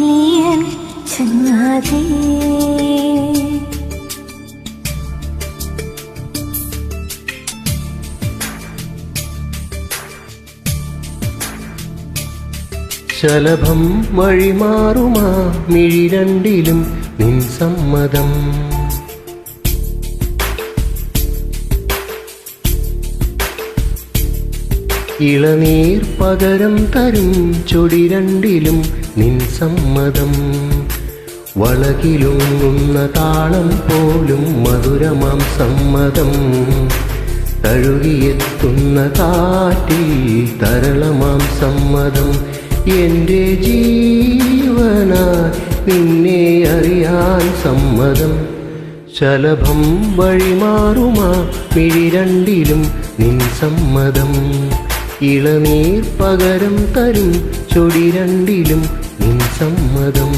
നീയൻ ചങ്ങാതി. ശലഭം വഴിമാറുമാ മിഴി രണ്ടിലും നിൻ സമ്മതം. ഇളനീർ പകരം തരും ചൊടി രണ്ടിലും നിൻ സമ്മതം. വളകിലുങ്ങുന്ന താളം പോലും മധുരമാം സമ്മതം. തഴുകിയെത്തുന്ന കാറ്റിൽ തരളമാം സമ്മതം. എൻ്റെ ജീവനായി നിന്നെ അറിയാൻ സമ്മതം. ശലഭം വഴിമാറുമാ മിഴി രണ്ടിലും നിൻ സമ്മതം. ഇളനീർ പകരം തരും ചൊടി രണ്ടിലും നിൻ സമ്മതം.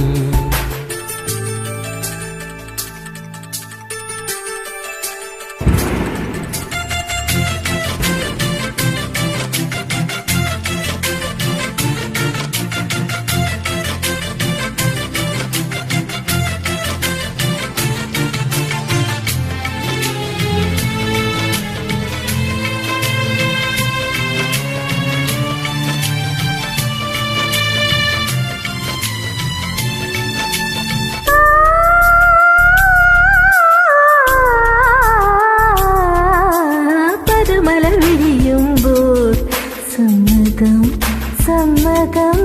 സമ്മതം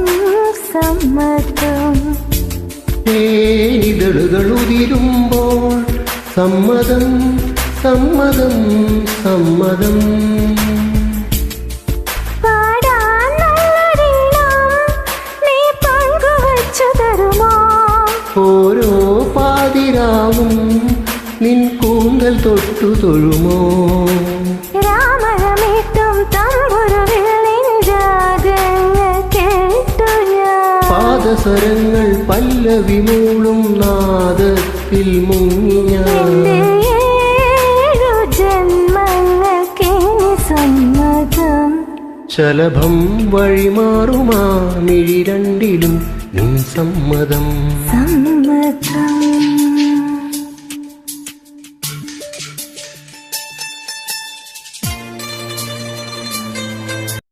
സമ്മതം. തേനിതളുകൾ ഉതിരുമ്പോൾ സമ്മതം സമ്മതം സമ്മതം. പാടാൻ നല്ലൊരീണം നീ പങ്കുവച്ചു തരുമോ? ഓരോ പാതിരാവും നിൻ കൂന്തൽ തൊട്ടു തൊഴുമോ? രാമരമേറ്റും തമ്പുരുവിൽ പാദസരങ്ങൾ പല്ലവി മൂളും നാദത്തിൽ മുങ്ങിയ ജന്മങ്ങൾക്ക് സമ്മതം. ശലഭം വഴിമാറുമാ മിഴി രണ്ടിലും നിൻ സമ്മതം. സമ്മതം.